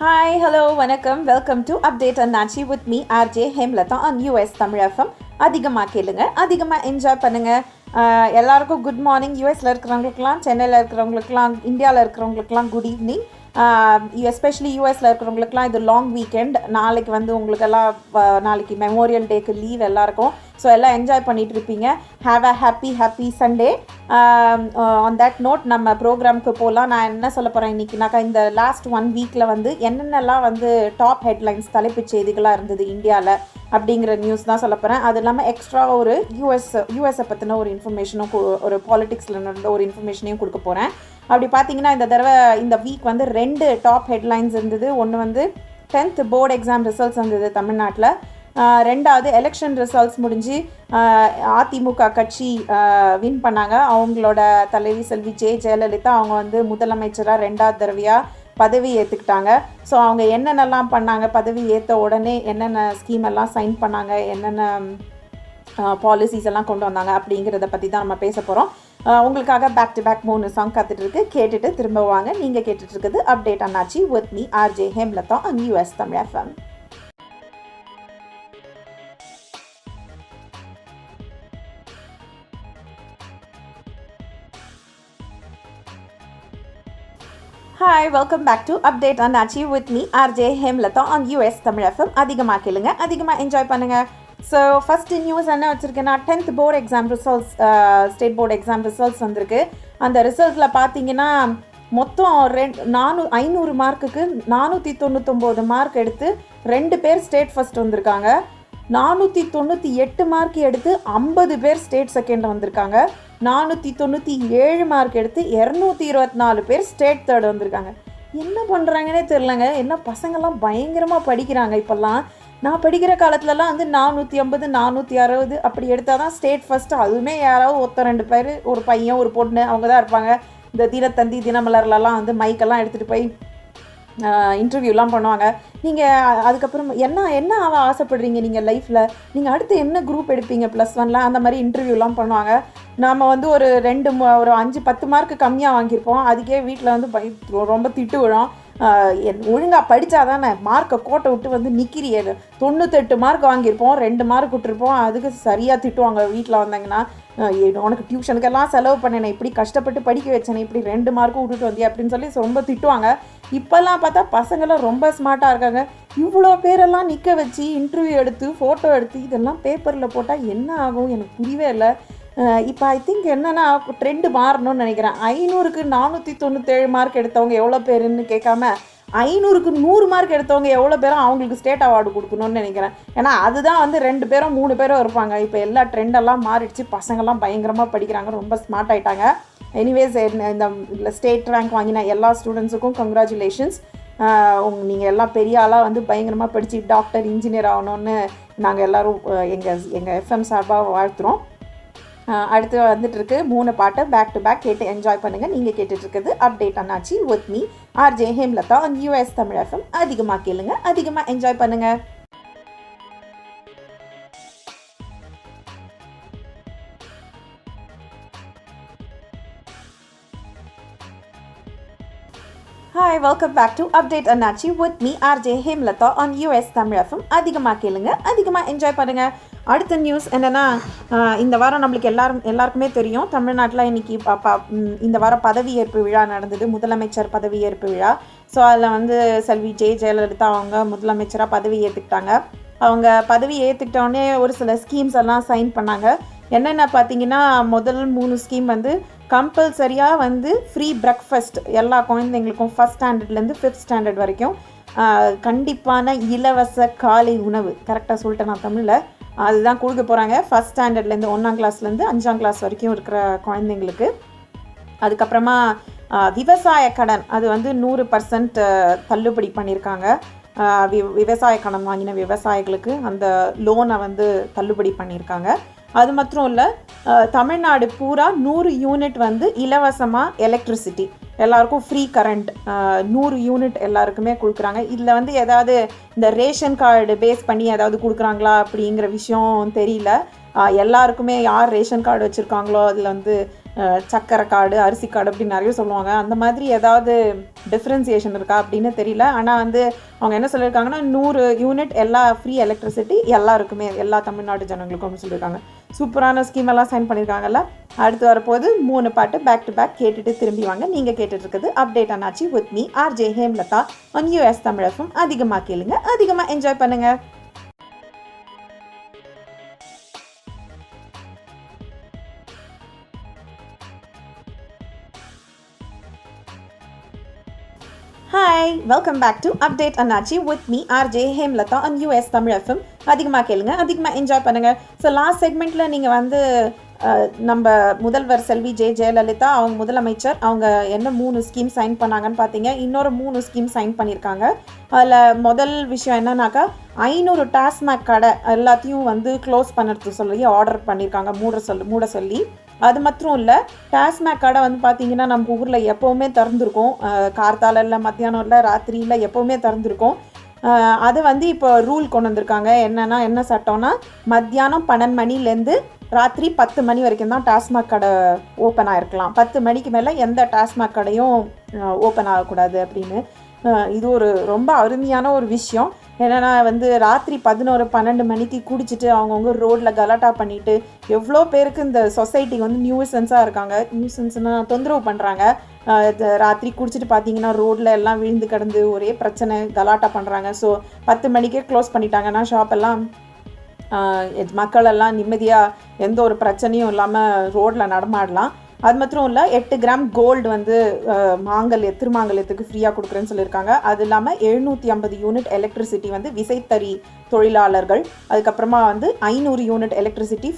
Hi, hello, வணக்கம். Welcome to update அண்ணாச்சி with me RJ Hemalatha on US Tamil FM. அதிகமாக கேளுங்க, அதிகமாக என்ஜாய் பண்ணுங்கள். எல்லாருக்கும் குட் மார்னிங். யூஎஸில் இருக்கிறவங்களுக்குலாம், சென்னையில் இருக்கிறவங்களுக்குலாம், இந்தியாவில் இருக்கிறவங்களுக்குலாம் குட் ஈவினிங். எஸ்பெஷலி யூஎஸில் இருக்கிறவங்களுக்குலாம் இது லாங் வீக்கெண்ட். நாளைக்கு வந்து உங்களுக்கெல்லாம் நாளைக்கு மெமோரியல் டேக்கு லீவ் எல்லாருக்கும். ஸோ எல்லாம் என்ஜாய் பண்ணிகிட்டு இருப்பீங்க. Have a happy Sunday. On that note நம்ம ப்ரோக்ராமுக்கு போகலாம். நான் என்ன சொல்ல போகிறேன் இன்றைக்கினாக்கா, இந்த லாஸ்ட் 1 வீக்கில் வந்து என்னென்னலாம் வந்து டாப் ஹெட்லைன்ஸ் தலைப்புச் செய்திகளாக இருந்தது இந்தியாவில் அப்படிங்கிற நியூஸ் தான் சொல்ல போகிறேன். அது இல்லாமல் எக்ஸ்ட்ரா ஒரு யூஎஸை பற்றின ஒரு இன்ஃபர்மேஷனும், ஒரு பாலிட்டிக்ஸில் நடந்த ஒரு இன்ஃபர்மேஷனையும் கொடுக்க போகிறேன். அப்படி பார்த்தீங்கன்னா இந்த வீக் வந்து 2 டாப் ஹெட்லைன்ஸ் இருந்தது. ஒன்று வந்து 10th போர்டு எக்ஸாம் ரிசல்ட்ஸ் வந்தது தமிழ்நாட்டில். ரெண்டாவது எலெக்ஷன் ரிசல்ட்ஸ் முடிஞ்சு அதிமுக கட்சி வின் பண்ணாங்க. அவங்களோட தலைவி செல்வி ஜெயலலிதா அவங்க வந்து முதலமைச்சராக 2வது தடவையாக பதவி ஏற்றுக்கிட்டாங்க. ஸோ அவங்க என்னென்னலாம் பண்ணாங்க, பதவி ஏற்ற உடனே என்னென்ன ஸ்கீம் எல்லாம் சைன் பண்ணாங்க, என்னென்ன பாலிசிஸ் எல்லாம் கொண்டு வந்தாங்க அப்படிங்கிறத பற்றி தான் நம்ம பேச போகிறோம். உங்களுக்காக பேக் டு பேக் 3 சாங் காத்துட்ருக்கு. கேட்டுட்டு திரும்ப வாங்க. நீங்கள் கேட்டுட்ருக்குது அப்டேட் அண்ணாச்சி with me RJ Hemalatha on US Tamil FM. Hi, welcome back to update அண்ணாச்சி with me RJ Hemalatha on US Tamil FM. அதிகமாக கேளுங்க, அதிகமாக என்ஜாய் பண்ணுங்கள். ஸோ ஃபஸ்ட்டு நியூஸ் என்ன வச்சுருக்கேன்னா, 10th board exam results, state board exam results வந்திருக்கு. அந்த ரிசல்ட்ஸில் பார்த்தீங்கன்னா மொத்தம் 500 மார்க்குக்கு 499 மார்க் எடுத்து 2 பேர் ஸ்டேட் ஃபஸ்ட் வந்திருக்காங்க. 498 மார்க் எடுத்து 50 பேர் ஸ்டேட் செகண்ட் வந்திருக்காங்க. 497 மார்க் எடுத்து 224 பேர் ஸ்டேட் தேர்ட் வந்திருக்காங்க. என்ன பண்ணுறாங்கன்னே தெரிலங்க. என்ன பசங்கள்லாம் பயங்கரமாக படிக்கிறாங்க இப்போல்லாம். நான் படிக்கிற காலத்துலலாம் வந்து 450 460 அப்படி எடுத்தால் தான் ஸ்டேட் ஃபஸ்ட்டு. அதுவுமே யாராவது 1-2 பேர், ஒரு பையன் ஒரு பொண்ணு, அவங்க தான் இருப்பாங்க. இந்த தினத்தந்தி தினமலர்லலாம் வந்து மைக்கெல்லாம் எடுத்துகிட்டு போய் இன்டர்வியூலாம் பண்ணுவாங்க. நீங்கள் அதுக்கப்புறம் என்ன ஆசைப்படுறீங்க நீங்கள் லைஃப்பில், நீங்கள் அடுத்து என்ன குரூப் எடுப்பீங்க +1ல, அந்த மாதிரி இன்டர்வியூலாம் பண்ணுவாங்க. நாம் வந்து ஒரு 5-10 மார்க்கு கம்மியாக வாங்கியிருப்போம். அதுக்கே வீட்டில் வந்து ரொம்ப திட்டு விழும். ஒழுங்காக படித்தா தானே, மார்க்கை கோட்டை விட்டு வந்து நிற்கிறியே. 98 மார்க் வாங்கியிருப்போம், 2 மார்க் விட்டுருப்போம். அதுக்கு சரியாக திட்டுவாங்க வீட்டில் வந்தாங்கன்னா. உனக்கு டியூஷனுக்கெல்லாம் செலவு பண்ணேனே, இப்படி கஷ்டப்பட்டு படிக்க வச்சேனே, இப்படி 2 மார்க்கும் விட்டுட்டு வந்தியா அப்படின்னு சொல்லி ரொம்ப திட்டுவாங்க. இப்போல்லாம் பார்த்தா பசங்களாம் ரொம்ப ஸ்மார்ட்டாக இருக்காங்க. இவ்வளோ பேரெல்லாம் நிற்க வச்சு இன்டர்வியூ எடுத்து ஃபோட்டோ எடுத்து இதெல்லாம் பேப்பரில் போட்டால் என்ன ஆகும் எனக்கு புரியவே இல்லை. இப்போ ஐ திங்க் என்னென்னா ட்ரெண்டு மாறணும்னு நினைக்கிறேன். 500க்கு 497 மார்க் எடுத்தவங்க எவ்வளோ பேருன்னு கேட்காம 500க்கு 100 மார்க் எடுத்தவங்க எவ்வளோ பேரும் அவங்களுக்கு ஸ்டேட் அவார்டு கொடுக்கணும்னு நினைக்கிறேன். ஏன்னா அதுதான் வந்து 2 பேரும் 3 பேரும் இருப்பாங்க. இப்போ எல்லா ட்ரெண்டெல்லாம் மாறிடுச்சு. பசங்கள்லாம் பயங்கரமாக படிக்கிறாங்க, ரொம்ப ஸ்மார்ட் ஆகிட்டாங்க. எனிவேஸ், இந்த ஸ்டேட் ரேங்க் வாங்கின எல்லா ஸ்டூடெண்ட்ஸுக்கும் கங்க்ராச்சுலேஷன்ஸ். நீங்கள் எல்லாம் பெரிய ஆளாக வந்து பயங்கரமாக படித்து டாக்டர், இன்ஜினியர் ஆகணும்னு நாங்கள் எல்லோரும் எங்கள் எஃப்எம் சார்பாக வாழ்த்துறோம். அடுத்து வந்துட்டுருக்கு 3 பாட்டை பேக் டு பேக் கேட்டு என்ஜாய் பண்ணுங்கள். நீங்கள் கேட்டுட்ருக்குது அப்டேட் அண்ணாச்சி with me RJ Hemalatha on US Tamil FM. அதிகமாக கேளுங்க, அதிகமாக என்ஜாய் பண்ணுங்கள். Hi, welcome back to update அண்ணாச்சி with me RJ Hemalatha on US Tamil FM. அதிகமாக கேளுங்க, அதிகமாக என்ஜாய் பண்ணுங்கள். அடுத்த நியூஸ் என்னென்னா, இந்த வாரம் நம்மளுக்கு எல்லாருக்குமே தெரியும், தமிழ்நாட்டில் இன்றைக்கி இந்த வாரம் பதவியேற்பு விழா நடந்தது, முதலமைச்சர் பதவியேற்பு விழா. ஸோ அதில் வந்து செல்வி ஜெயலலிதா அவங்க முதலமைச்சராக பதவி ஏற்றுக்கிட்டாங்க. அவங்க பதவி ஏற்றுக்கிட்டோடனே ஒரு சில ஸ்கீம்ஸ் எல்லாம் சைன் பண்ணாங்க. என்னென்ன பார்த்தீங்கன்னா, முதல் 3 ஸ்கீம் வந்து கம்பல்சரியாக வந்து ஃப்ரீ பிரேக்ஃபாஸ்ட் எல்லா குழந்தைங்களுக்கும் 1st ஸ்டாண்டர்ட்லேருந்து 5th ஸ்டாண்டர்ட் வரைக்கும் கண்டிப்பான இலவச காலை உணவு. கரெக்டாக சொல்லிட்டேன் நான் தமிழில். அதுதான் கொடுக்க போகிறாங்க 1st ஸ்டாண்டர்ட்லேருந்து 1ஆம் கிளாஸ்லேருந்து 5ஆம் கிளாஸ் வரைக்கும் இருக்கிற குழந்தைங்களுக்கு. அதுக்கப்புறமா விவசாய கடன், அது வந்து 100% தள்ளுபடி பண்ணியிருக்காங்க. விவசாய கடன் வாங்கின விவசாயிகளுக்கு அந்த லோனை வந்து தள்ளுபடி பண்ணியிருக்காங்க. அது மாத்திரம் இல்லை, தமிழ்நாடு பூரா 100 யூனிட் வந்து இலவசமாக எலக்ட்ரிசிட்டி, எல்லாருக்கும் ஃப்ரீ கரண்ட் 100 யூனிட் எல்லாருக்குமே கொடுக்குறாங்க. இதில் வந்து ஏதாவது இந்த ரேஷன் கார்டு பேஸ் பண்ணி ஏதாவது கொடுக்குறாங்களா அப்படிங்கிற விஷயம் தெரியல. எல்லாருக்குமே யார் ரேஷன் கார்டு வச்சுருக்காங்களோ அதில் வந்து சக்கரை கார்டு, அரிசி கார்டு அப்படின்னு நிறைய சொல்லுவாங்க. அந்த மாதிரி ஏதாவது டிஃப்ரென்சியேஷன் இருக்கா அப்படின்னு தெரியல. ஆனால் வந்து அவங்க என்ன சொல்லியிருக்காங்கன்னா 100 யூனிட் எல்லா ஃப்ரீ எலக்ட்ரிசிட்டி எல்லாருக்குமே, எல்லா தமிழ்நாடு ஜனங்களுக்கும் அப்படின்னு சொல்லியிருக்காங்க. சூப்பரான ஸ்கீம் எல்லாம் சைன் பண்ணியிருக்காங்கல்ல. அடுத்து வரப்போது 3 பாட்டு பேக் டு பேக் கேட்டுட்டு திரும்பி வாங்க. நீங்கள் கேட்டுட்ருக்குது அப்டேட் ஆனாச்சு with me RJ Hemalatha on US Tamil FM. அதிகமாக கேளுங்க, அதிகமாக என்ஜாய் பண்ணுங்கள். Hi, welcome back to update அண்ணாச்சி with me RJ Hemalatha on US Tamil FM. அதிகமாக கேளுங்க, அதிகமாக என்ஜாய் பண்ணுங்கள். ஸோ லாஸ்ட் செக்மெண்ட்டில் நீங்கள் வந்து நம்ம முதல்வர் செல்வி ஜெயலலிதா அவங்க முதலமைச்சர் அவங்க என்ன 3 ஸ்கீம் சைன் பண்ணாங்கன்னு பார்த்தீங்க. இன்னொரு 3 ஸ்கீம் சைன் பண்ணியிருக்காங்க. அதில் முதல் விஷயம் என்னன்னாக்கா 500 டாஸ்மாக் கடை எல்லாத்தையும் வந்து க்ளோஸ் பண்ணுறது சொல்லி ஆர்டர் பண்ணியிருக்காங்க, மூட சொல்லி. அது மட்டும் இல்லை, டாஸ்மாக் கடை வந்து பார்த்திங்கன்னா நம்ம ஊரில் எப்போவுமே திறந்துருக்கும். கார்த்தால இல்லை, மத்தியானம் இல்லை, ராத்திரியில் எப்போவுமே திறந்துருக்கும். அது வந்து இப்போ ரூல் கொண்டு வந்திருக்காங்க. என்ன சட்டம்னா மத்தியானம் 12 மணிலேருந்து ராத்திரி 10 மணி வரைக்கும் தான் டாஸ்மாக் கடை ஓப்பன் ஆகிருக்கலாம். 10 மணிக்கு மேலே எந்த டாஸ்மாக் கடையும் ஓப்பன் ஆகக்கூடாது அப்படின்னு. இது ஒரு ரொம்ப அருமையான ஒரு விஷயம். என்னென்னா வந்து ராத்திரி 11-12 மணிக்கு குடிச்சிட்டு அவங்கவுங்க ரோட்டில் கலாட்டா பண்ணிவிட்டு எவ்வளோ பேருக்கு இந்த சொசைட்டி வந்து நியூசன்ஸாக இருக்காங்க. நியூசன்ஸ்னால் தொந்தரவு பண்ணுறாங்க. ராத்திரி குடிச்சிட்டு பார்த்தீங்கன்னா ரோட்டில் எல்லாம் விழுந்து கிடந்து ஒரே பிரச்சனை, கலாட்டா பண்ணுறாங்க. ஸோ 10 மணிக்கே க்ளோஸ் பண்ணிட்டாங்கன்னா ஷாப்பெல்லாம் மக்களெல்லாம் நிம்மதியாக எந்த ஒரு பிரச்சனையும் இல்லாமல் ரோட்டில் நடமாடலாம். அது மாத்திரம் இல்லை, 8 கிராம் கோல்டு வந்து திருமாங்கல்யத்துக்கு ஃப்ரீயாக கொடுக்குறேன்னு சொல்லியிருக்காங்க. அது இல்லாமல் 750 யூனிட் எலக்ட்ரிசிட்டி வந்து விசைத்தறி தொழிலாளர்கள், அதுக்கப்புறமா வந்து 500 யூனிட் எலக்ட்ரிசிட்டி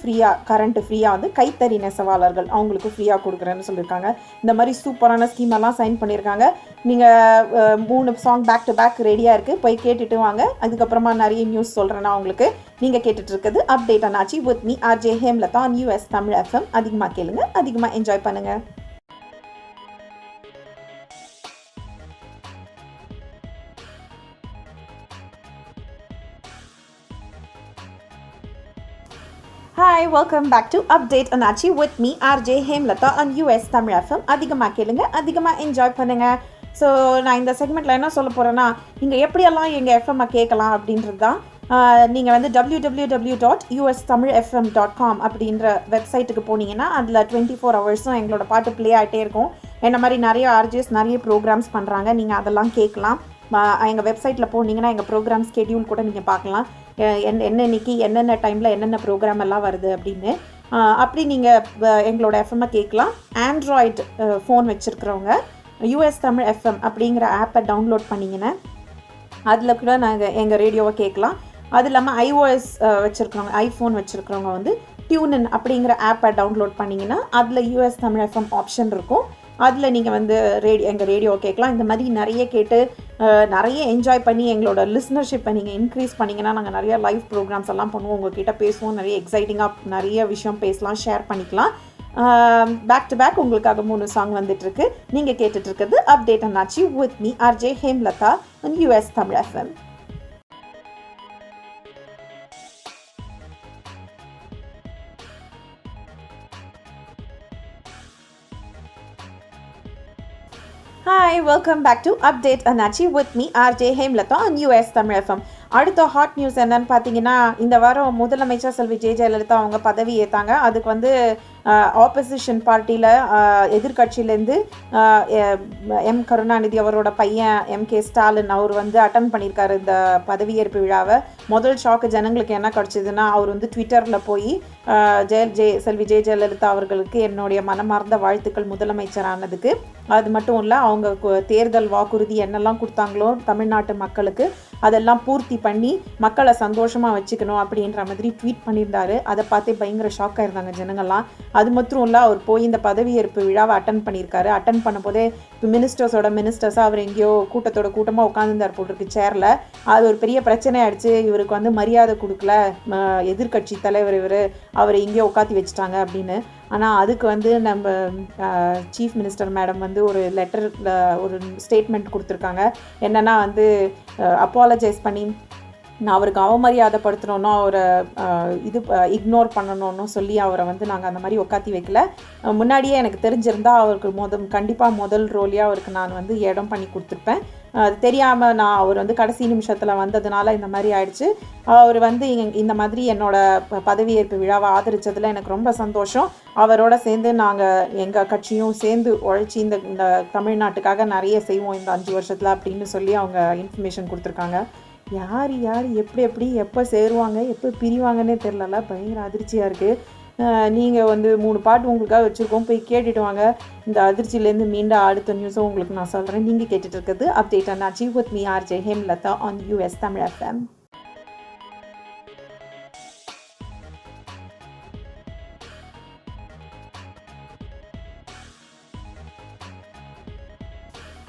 கரண்ட்டு ஃப்ரீயாக வந்து கைத்தறி நெசவாளர்கள் அவங்களுக்கு ஃப்ரீயாக கொடுக்குறேன்னு சொல்லியிருக்காங்க. இந்த மாதிரி சூப்பரான ஸ்கீமெல்லாம் சைன் பண்ணியிருக்காங்க. நீங்கள் 3 சாங் பேக் டு பேக் ரெடியாக இருக்குது, போய் கேட்டுட்டு வாங்க. அதுக்கப்புறமா நிறைய நியூஸ் சொல்கிறேன்னா உங்களுக்கு. நீங்கள் கேட்டுட்ருக்குது அப்டேட் ஆனாச்சு with me RJ Hemalatha on US Tamil FM. அதிகமாக கேளுங்க, அதிகமாக என்ஜாய் பண்ணுங்கள். Hi, welcome back to update அண்ணாச்சி with me RJ Hemalatha on US Tamil FM. அதிகமாக கேளுங்க, அதிகமாக என்ஜாய் பண்ணுங்கள். ஸோ நான் இந்த செக்மெண்ட்டில் என்ன சொல்ல போகிறேன்னா, நீங்கள் எப்படியெல்லாம் எங்கள் எஃப்எம்மை கேட்கலாம் அப்படின்றது தான். நீங்கள் வந்து www.ustamilfm.com அப்படின்ற வெப்சைட்டுக்கு போனீங்கன்னா அதில் 24 ஹவர்ஸும் எங்களோட பாட்டு ப்ளே ஆகிட்டே இருக்கும். என்ன மாதிரி நிறைய ஆர்ஜிஎஸ் நிறைய ப்ரோக்ராம்ஸ் பண்ணுறாங்க, நீங்கள் அதெல்லாம் கேட்கலாம். எங்கள் வெப்சைட்டில் போனீங்கன்னா எங்கள் ப்ரோக்ராம் ஸ்கெடியூல் கூட நீங்கள் பார்க்கலாம். இன்னைக்கு என்னென்ன டைமில் என்னென்ன ப்ரோக்ராம் எல்லாம் வருது அப்படின்னு. அப்படி நீங்கள் எங்களோட எஃப்எம்மை கேட்கலாம். ஆண்ட்ராய்டு ஃபோன் வச்சுருக்கிறவங்க யூஎஸ் தமிழ் எஃப்எம் அப்படிங்கிற ஆப்பை டவுன்லோட் பண்ணிங்கன்னா அதில் கூட நாங்கள் எங்கள் ரேடியோவை கேட்கலாம். அது இல்லாமல் iOS வச்சுருக்கிறவங்க, ஐஃபோன் வச்சுருக்கிறவங்க வந்து டியூனின் அப்படிங்கிற ஆப்பை டவுன்லோட் பண்ணிங்கன்னா அதில் யூஎஸ் தமிழ் எஃப்எம் ஆப்ஷன் இருக்கும். அதில் நீங்கள் வந்து எங்கள் ரேடியோவை கேட்கலாம். இந்த மாதிரி நிறைய கேட்டு நிறைய என்ஜாய் பண்ணி எங்களோட லிஸ்னர்ஷிப்பை நீங்கள் இன்க்ரீஸ் பண்ணிங்கன்னா நாங்கள் நிறைய லைவ் ப்ரோக்ராம்ஸ் எல்லாம் பண்ணுவோம், உங்கள்கிட்ட பேசுவோம், நிறைய எக்ஸைட்டிங்காக நிறைய விஷயம் பேசலாம், ஷேர் பண்ணிக்கலாம். பேக் டு பேக் உங்களுக்காக 3 சாங் வந்துட்டுருக்கு. நீங்கள் கேட்டுட்ருக்குது அப்டேட் அண்ணாச்சி with me RJ Hemlata on US Tamil FM. Hi, welcome back to Update Anachi with me RJ Hemlata on US Tamil FM. அடுத்த ஹாட் நியூஸ் என்னன்னு பார்த்தீங்கன்னா, இந்த வாரம் முதலமைச்சர் செல்வி ஜெயலலிதா அவங்க பதவி ஏற்றாங்க. அதுக்கு வந்து ஆப்போசிஷன் பார்ட்டியில் எதிர்கட்சியிலேருந்து கருணாநிதி அவரோட பையன் MK ஸ்டாலின் அவர் வந்து அட்டன் பண்ணியிருக்காரு இந்த பதவியேற்பு விழாவை. முதல் ஷாக்கு ஜனங்களுக்கு என்ன கிடச்சிதுன்னா, அவர் வந்து ட்விட்டரில் போய் செல்வி ஜெயலலிதா அவர்களுக்கு என்னுடைய மனமார்ந்த வாழ்த்துக்கள் முதலமைச்சரானதுக்கு. அது மட்டும் இல்லை, அவங்க தேர்தல் வாக்குறுதி என்னெல்லாம் கொடுத்தாங்களோ தமிழ்நாட்டு மக்களுக்கு அதெல்லாம் பூர்த்தி பண்ணி மக்களை சந்தோஷமாக வச்சுக்கணும் அப்படின்ற மாதிரி ட்வீட் பண்ணியிருந்தாரு. அதை பார்த்தே பயங்கர ஷாக்காக இருந்தாங்க ஜனங்கள்லாம். அது மட்டும் இல்லை, அவர் போய் இந்த பதவியேற்பு விழாவை அட்டன் பண்ணியிருக்காரு. அட்டன் பண்ண போதே மினிஸ்டர்ஸாக அவர் எங்கேயோ கூட்டமாக உட்காந்துருந்தார் போட்டிருக்கு சேரில். அது ஒரு பெரிய பிரச்சனை ஆயிடுச்சு. இவருக்கு வந்து மரியாதை கொடுக்கல எதிர்கட்சி தலைவர், அவரை எங்கேயோ உட்காத்தி வச்சுட்டாங்க அப்படின்னு. ஆனால் அதுக்கு வந்து நம்ம சீஃப் மினிஸ்டர் மேடம் வந்து ஒரு லெட்டர் ஒரு ஸ்டேட்மெண்ட் கொடுத்துருக்காங்க. என்னென்னா வந்து அப்பாலஜைஸ் பண்ணி நான் அவருக்கு அவமரியாதைப்படுத்தணுன்னோ அவரை இக்னோர் பண்ணணும்னு சொல்லி அவரை வந்து நாங்கள் அந்த மாதிரி உட்காத்தி வைக்கல. முன்னாடியே எனக்கு தெரிஞ்சிருந்தால் அவருக்கு கண்டிப்பாக முதல் ரோலியாக அவருக்கு நான் வந்து இடம் பண்ணி கொடுத்துருப்பேன். அது தெரியாமல் அவர் வந்து கடைசி நிமிஷத்தில் வந்ததுனால இந்த மாதிரி ஆயிடுச்சு. அவர் வந்து இந்த மாதிரி என்னோடய பதவியேற்பு விழாவை ஆதரித்ததில் எனக்கு ரொம்ப சந்தோஷம். அவரோட சேர்ந்து நாங்கள் எங்கள் கட்சியும் சேர்ந்து உழைச்சி இந்த தமிழ்நாட்டுக்காக நிறைய செய்வோம் இந்த 5 வருஷத்தில் அப்படின்னு சொல்லி அவங்க இன்ஃபர்மேஷன் கொடுத்துருக்காங்க. யார் எப்படி எப்போ சேருவாங்க எப்போ பிரிவாங்கன்னே தெரிலல, பயங்கர அதிர்ச்சியாக இருக்குது. நீங்கள் வந்து 3 பாட்டு உங்களுக்காக வச்சுருக்கோம், போய் கேட்டுட்டு வாங்க. இந்த அதிர்ச்சியிலேருந்து மீண்டும் அடுத்த நியூஸும் உங்களுக்கு நான் சொல்கிறேன். நீங்கள் கேட்டுட்டு இருக்கிறது update on Aachi with me RJ Hemalatha on US Tamil FM.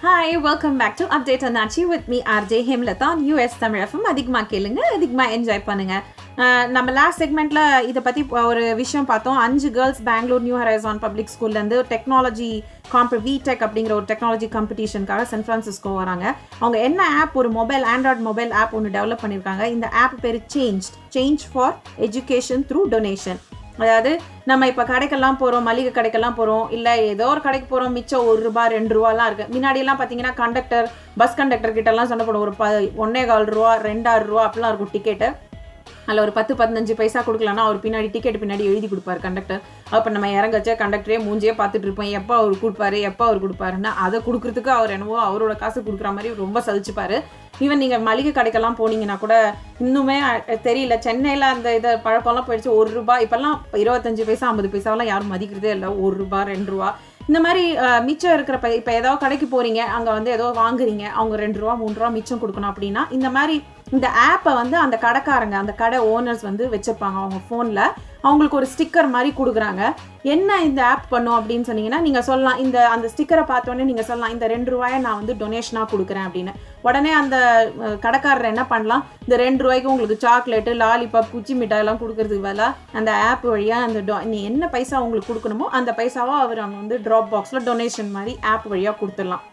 Hi, welcome back to Update on Nachi with me RJ Hemlatha on US Tamil FM. அதிகமாக கேளுங்க, அதிகமாக என்ஜாய் பண்ணுங்க. நம்ம லாஸ்ட் செக்மெண்ட்டில் இதை பற்றி ஒரு விஷயம் பார்த்தோம். 5 girls Bangalore new horizon public ஸ்கூல்லேருந்து டெக்னாலஜி விடெக் அப்படிங்கிற ஒரு டெக்னாலஜி காம்படிஷனுக்காக சான் ஃப்ரான்சிஸ்கோ வராங்க. அவங்க என்ன ஆப், ஒரு ஆண்ட்ராய்ட் மொபைல் ஆப் ஒன்று டெவலப் பண்ணியிருக்காங்க. இந்த ஆப் பேர் change for education through donation. அதாவது நம்ம இப்போ கடைக்கெல்லாம் போகிறோம், மளிகை கடைக்கெல்லாம் போகிறோம், இல்லை ஏதோ ஒரு கடைக்கு போகிறோம், மிச்சம் ₹1 ₹2 இருக்குது. முன்னாடியெல்லாம் பார்த்தீங்கன்னா பஸ் கண்டக்டர் கிட்டலாம் சண்டை போடும். ஒரு ₹1.25 ₹2 அப்படிலாம் இருக்கும் டிக்கெட்டு. அதில் ஒரு 10-15 பைசா கொடுக்கலன்னா அவர் டிக்கெட் பின்னாடி எழுதி கொடுப்பாரு கண்டக்டர். அப்போ நம்ம இறங்கச்சே கண்டக்டரே மூஞ்சியே பார்த்துட்டு இருப்போம், எப்போ அவர் கொடுப்பாருன்னா அதை கொடுக்குறதுக்கு அவர் என்னவோ அவரோட காசு கொடுக்குற மாதிரி ரொம்ப சலிச்சுப்பார். ஈவன் நீங்கள் மளிகை கடைக்கெல்லாம் போனீங்கன்னா கூட இன்னுமே தெரியல, சென்னையில் அந்த இதை பழக்கம்லாம் போயிடுச்சு. ₹1 இப்போல்லாம் 25 பைசா 50 பைசாவெல்லாம் யாரும் மதிக்கிறதே இல்லை. ₹1 ₹2 இந்த மாதிரி மிச்சம் இருக்கிற இப்போ ஏதோ கடைக்கு போகிறீங்க, அங்கே வந்து ஏதோ வாங்குறீங்க, அவங்க ₹2 ₹3 மிச்சம் கொடுக்கணும் அப்படின்னா இந்த மாதிரி இந்த ஆப்பை வந்து அந்த கடைக்காரங்க, அந்த கடை ஓனர்ஸ் வந்து வச்சுருப்பாங்க அவங்க ஃபோனில். அவங்களுக்கு ஒரு ஸ்டிக்கர் மாதிரி கொடுக்குறாங்க. என்ன இந்த ஆப் பண்ணும் அப்படின்னு சொன்னீங்கன்னா நீங்கள் சொல்லலாம், அந்த ஸ்டிக்கரை பார்த்தோன்னே நீங்கள் சொல்லலாம், இந்த ₹2 நான் வந்து டொனேஷனாக கொடுக்குறேன் அப்படின்னு. உடனே அந்த கடைக்காரர் என்ன பண்ணலாம், இந்த ₹2 உங்களுக்கு சாக்லேட்டு, லாலிபாப், குச்சி மிட்டாயெல்லாம் கொடுக்குறதுக்கு வேலை அந்த ஆப் வழியாக நீ என்ன பைசா உங்களுக்கு கொடுக்கணுமோ அந்த பைசாவோ அவர் அவங்க வந்து ட்ராப் பாக்ஸில் டொனேஷன் மாதிரி ஆப் வழியாக கொடுத்துடலாம்.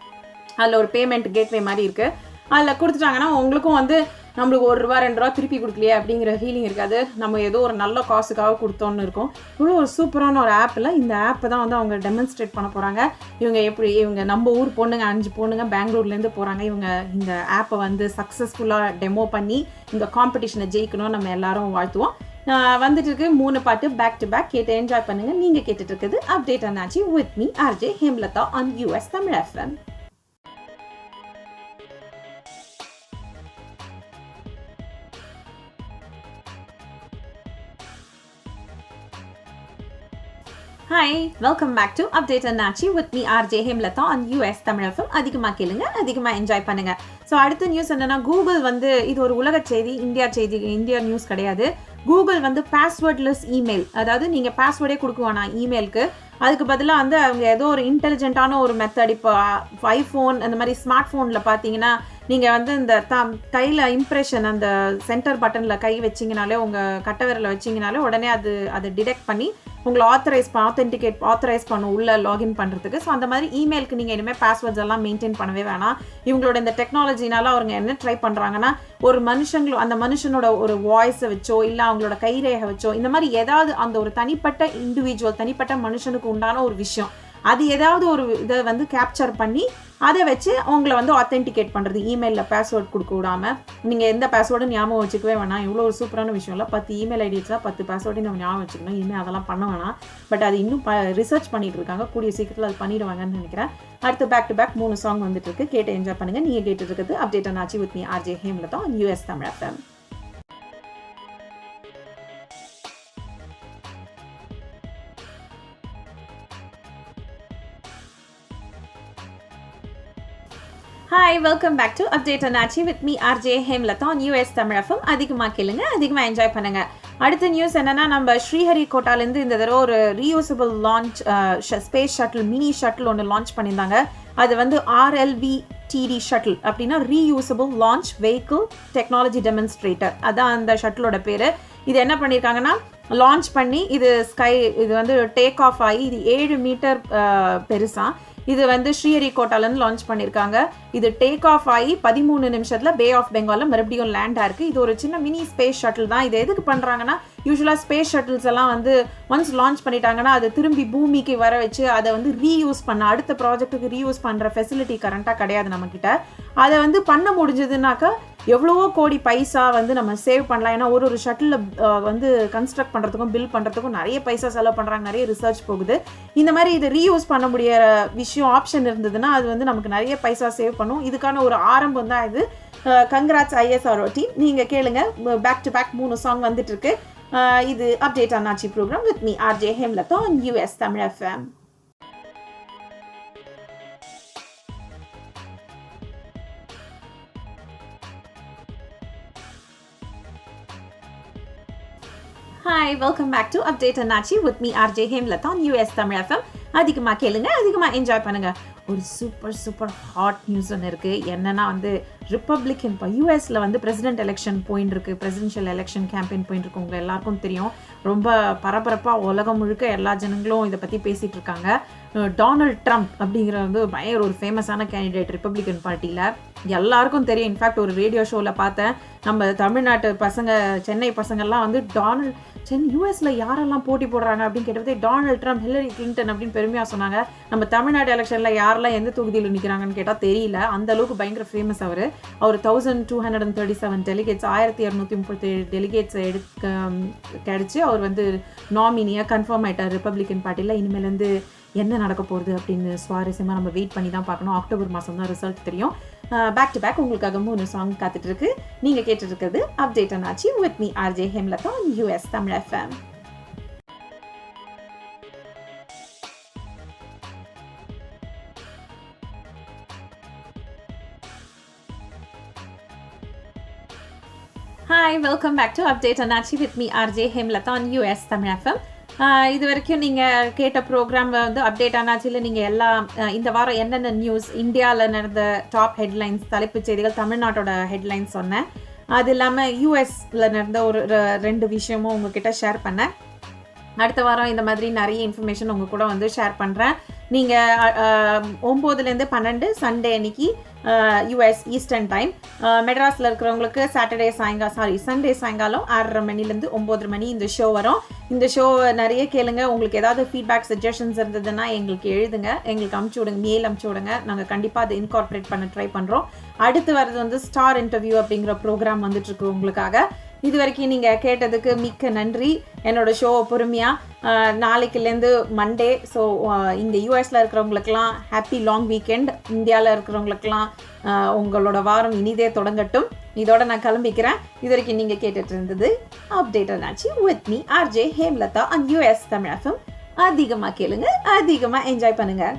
அதில் ஒரு பேமெண்ட் கேட்வே மாதிரி இருக்குது. அதில் கொடுத்துட்டாங்கன்னா உங்களுக்கும் வந்து நம்மளுக்கு ₹1 ₹2 திருப்பி கொடுக்கலையே அப்படிங்கிற ஃபீலிங் இருக்காது. நம்ம ஏதோ ஒரு நல்ல காசுக்காக கொடுத்தோன்னு இருக்கும். இவ்வளோ ஒரு சூப்பரான ஒரு ஆப்பில் இந்த ஆப்பை தான் வந்து அவங்க டெமான்ஸ்ட்ரேட் பண்ண போகிறாங்க. இவங்க நம்ம ஊர் பொண்ணுங்க 5 பொண்ணுங்க பெங்களூர்லேருந்து போகிறாங்க. இவங்க இந்த ஆப்பை வந்து சக்ஸஸ்ஃபுல்லாக டெமோ பண்ணி இந்த காம்படிஷனை ஜெயிக்கணும் நம்ம எல்லாரும் வாழ்த்துவோம். வந்துட்டு இருக்கு 3 பாட்டு பேக் டு பேக், கேட்டு என்ஜாய் பண்ணுங்கள். நீங்கள் கேட்டுட்டு இருக்குது update on Aachi with me RJ Hemalatha on US Tamil FM. Hi, welcome back to Update on Nachi with me RJ Hemlatha on US Tamil FM. அதிகமாக கேளுங்க, அதிகமாக என்ஜாய் பண்ணுங்க. ஸோ அடுத்த நியூஸ் என்னன்னா, கூகுள் வந்து இது ஒரு உலக செய்தி, இந்தியா நியூஸ் கிடையாது. கூகுள் வந்து பாஸ்வேர்ட்லெஸ் இமெயில், அதாவது நீங்கள் பாஸ்வேர்டே கொடுக்க வேணாம் இமெயிலுக்கு. அதுக்கு பதிலாக வந்து அவங்க ஏதோ ஒரு இன்டெலிஜென்ட்டான ஒரு மெத்தட், இப்போ ஐஃபோன் அந்த மாதிரி ஸ்மார்ட் ஃபோனில் பார்த்தீங்கன்னா நீங்கள் வந்து இந்த கையில் இம்ப்ரெஷன் அந்த சென்டர் பட்டனில் கை வச்சிங்கனாலே, உங்கள் கட்டை விரலில் வச்சிங்கனாலே உடனே அது டிடெக்ட் பண்ணி உங்களை ஆத்தரைஸ் பண்ணும் உள்ளே லாகின் பண்ணுறதுக்கு. ஸோ அந்த மாதிரி இமெயிலுக்கு நீங்கள் இனிமேல் பாஸ்வேர்ட்ஸ் எல்லாம் மெயின்டைன் பண்ணவே வேணாம். இவங்களோட இந்த டெக்னாலஜினால அவங்க என்ன ட்ரை பண்ணுறாங்கன்னா, அந்த மனுஷனோட ஒரு வாய்ஸை வச்சோ இல்லை அவங்களோட கைரேகை வச்சோ இந்த மாதிரி ஏதாவது அந்த ஒரு தனிப்பட்ட மனுஷனுக்கு உண்டான ஒரு விஷயம், அது ஏதாவது ஒரு இதை வந்து கேப்சர் பண்ணி அதை வச்சு அவங்கள வந்து ஆத்தென்டிகேட் பண்ணுறது. இமெயிலில் பாஸ்வேர்ட் கொடுக்க விடாமல் நீங்கள் எந்த பாஸ்வேர்டும் ஞாபகம் வச்சுக்கவே வேணாம். இவ்வளோ ஒரு சூப்பரான விஷயம் இல்லை. 10 இமெயில் ஐடி வச்சா 10 பாஸ்வேர்டையும் நம்ம ஞாபகம் வச்சுக்கணும். இனிமேல் அதெல்லாம் பண்ண வேணாம். பட் அது இன்னும் ரிசர்ச் பண்ணிட்டு இருக்காங்க. கூடிய சீக்கிரத்தில் அது பண்ணிடுவாங்கன்னு நினைக்கிறேன். அடுத்து பேக் டு பேக் 3 சாங் வந்துட்டு இருக்கு, கேட்டு என்ஜாய் பண்ணுங்கள். நீங்கள் கேட்டு இருக்குது update on Aachi with me RJ Hemalatha on US Tamil FM. Hi, welcome back to Update on Nachi with me RJ Hemlatha on US Tamil FM. அதிகமாக கேளுங்க, அதிகமாக என்ஜாய் பண்ணுங்க. அடுத்த நியூஸ் என்னன்னா, நம்ம ஸ்ரீஹரிகோட்டாலேருந்து இந்த தடவை ஒரு reusable launch space shuttle, mini shuttle ஒன்று லான்ச் பண்ணியிருந்தாங்க. அது வந்து RLVTD ஷட்டில் அப்படின்னா reusable launch vehicle technology demonstrator, அதான் அந்த ஷட்டிலோட பேர். இது என்ன பண்ணியிருக்காங்கன்னா, லான்ச் பண்ணி இது வந்து டேக் ஆஃப் ஆகி இது 7 மீட்டர் பெருசா. இது வந்து ஸ்ரீஹரிகோட்டாலேருந்து லான்ச் பண்ணியிருக்காங்க. இது டேக் ஆஃப் ஆகி 13 நிமிஷத்தில் பே ஆஃப் பெங்காலில் மறுபடியும் லேண்ட் ஆயிருக்கு. இது ஒரு சின்ன மினி ஸ்பேஸ் ஷட்டில் தான். இது எதுக்கு பண்ணுறாங்கன்னா, யூஸ்வலாக ஸ்பேஸ் ஷட்டில்ஸ் எல்லாம் வந்து ஒன்ஸ் லான்ச் பண்ணிட்டாங்கன்னா அதை திரும்பி பூமிக்கு வர வச்சு அதை வந்து ரீயூஸ் பண்ண, அடுத்த ப்ராஜெக்ட்டுக்கு ரீயூஸ் பண்ணுற ஃபெசிலிட்டி கரண்ட்டாக கிடையாது நம்மக்கிட்ட. அதை வந்து பண்ண முடிஞ்சதுனாக்கா எவ்வளவோ கோடி பைசா வந்து நம்ம சேவ் பண்ணலாம். ஏன்னா ஒரு ஷட்டில் வந்து கன்ஸ்ட்ரக்ட் பண்ணுறதுக்கும் பில்ட் பண்ணுறதுக்கும் நிறைய பைசா செலவு பண்ணுறாங்க, நிறைய ரிசர்ச் போகுது. இந்த மாதிரி இதை ரீயூஸ் பண்ண முடியிற விஷயம் ஆப்ஷன் இருந்ததுன்னா அது வந்து நமக்கு நிறைய பைசா சேவ் பண்ணும். இதுக்கான ஒரு ஆரம்பம் தான் இது. Congrats ISRO team. நீங்கள் கேளுங்க, பேக் டு பேக் 3 சாங் வந்துட்டு இருக்கு. இது update Annachi programme with me RJ Hemalatha on US Tamil FM. Hi, welcome back to Update Annachi with me RJ Hemlatha on US Tamil FM. அதிகமாக கேளுங்க, அதிகமாக என்ஜாய் பண்ணுங்க. ஒரு சூப்பர் ஹாட் நியூஸ் ஒன்று இருக்குது. என்னன்னா வந்து ரிப்பப்ளிகன் இப்போ யூஎஸில் வந்து பிரசிடென்ட் எலெக்ஷன் போயின்னு இருக்கு, பிரசிடென்ஷியல் எலெக்ஷன் கேம்பெயின் போயின்னு இருக்கு. உங்களுக்கு எல்லாருக்கும் தெரியும். ரொம்ப பரபரப்பாக உலகம் முழுக்க எல்லா ஜனங்களும் இதை பற்றி பேசிகிட்டு இருக்காங்க. டொனால்ட் ட்ரம்ப் அப்படிங்கிற வந்து பயங்கர ஒரு ஃபேமஸான கேண்டிடேட் ரிப்பப்ளிகன் பார்ட்டியில், எல்லாருக்கும் தெரியும். இன்ஃபேக்ட் ஒரு ரேடியோ ஷோவில் பார்த்தேன், நம்ம தமிழ்நாட்டு பசங்க, சென்னை பசங்கள்லாம் வந்து யூஎஸில் யாரெல்லாம் போட்டி போடுறாங்க அப்படின்னு கேட்டது டொனால்ட் ட்ரம்ப், ஹில்லரி கிளின்டன் அப்படின்னு பெருமையாக சொன்னாங்க. நம்ம தமிழ்நாடு எலெக்ஷனில் யாரெல்லாம் எந்த தொகுதியில் நிற்கிறாங்கன்னு கேட்டால் தெரியல. அந்த அளவுக்கு பயங்கர ஃபேமஸ் அவர் 1237 டெலிகேட்ஸ், 1237 டெலிகேட்ஸ் கிடைச்சி அவர் வந்து நாமினியாக கன்ஃபார்ம் ஆகிட்டார் ரிப்பப்ளிகன் பார்ட்டியில். இனிமேலேருந்து என்ன நடக்க போகுது அப்படின்னு சுவாரஸ்யமாக நம்ம வெயிட் பண்ணி தான் பார்க்கணும். அக்டோபர் மாதம் தான் ரிசல்ட் தெரியும். பேக் டு பேக் உங்களுக்காக 3 சாங் காத்துட்ருக்கு. நீங்கள் கேட்டுருக்கிறது அப்டேட் அண்ணாச்சி with me RJ Hemalatha on US Tamil FM. Hi, welcome back to Update Annachi with me RJ Hemalatha on US Tamil FM. இது வரைக்கும் நீங்கள் கேட்ட ப்ரோக்ராம் வந்து அப்டேட் ஆனாச்சில் நீங்கள் எல்லாம் இந்த வாரம் என்னென்ன நியூஸ், இந்தியாவில் நடந்த டாப் ஹெட்லைன்ஸ், தலைப்புச் செய்திகள், தமிழ்நாட்டோட ஹெட்லைன்ஸ் சொன்னேன். அது இல்லாமல் யூஎஸில் நடந்த ஒரு 2 விஷயமும் உங்ககிட்ட ஷேர் பண்ணேன். அடுத்த வாரம் இந்த மாதிரி நிறைய இன்ஃபர்மேஷன் உங்கள் கூட வந்து ஷேர் பண்ணுறேன். நீங்கள் 9லேருந்து 12 சண்டே அன்னைக்கு US ஈஸ்டர்ன் டைம், மெட்ராஸில் இருக்கிறவங்களுக்கு சண்டே சாயங்காலம் 6:30 மணிலேருந்து 9:30 மணி இந்த ஷோ வரும். இந்த ஷோ நிறைய கேளுங்க. உங்களுக்கு ஏதாவது ஃபீட்பேக், சஜஷன்ஸ் இருந்ததுன்னா எங்களுக்கு எழுதுங்க, எங்களுக்கு அமுச்சு விடுங்க, மெயில் அமுச்சு விடுங்க. நாங்கள் கண்டிப்பாக அதை இன்கார்பரேட் பண்ண ட்ரை பண்ணுறோம். அடுத்து வர்றது வந்து ஸ்டார் இன்டர்வியூ அப்படிங்கிற ப்ரோக்ராம் வந்துட்டுருக்கு உங்களுக்காக. இது வரைக்கும் நீங்கள் கேட்டதுக்கு மிக்க நன்றி. என்னோடய ஷோவை பொறுமையாக நாளைக்குலேருந்து மண்டே. ஸோ இங்கே யூஎஸில் இருக்கிறவங்களுக்கெல்லாம் ஹாப்பி லாங் வீக்கெண்ட். இந்தியாவில் இருக்கிறவங்களுக்கெல்லாம் உங்களோட வாரம் இனிதே தொடங்கட்டும். இதோட நான் கிளம்பிக்கிறேன். இது வரைக்கும் நீங்கள் கேட்டுட்டு இருந்தது அப்டேட் அண்ணாச்சி with me RJ Hemalatha on US Tamil FM. அதிகமாக கேளுங்க, அதிகமாக என்ஜாய் பண்ணுங்கள்.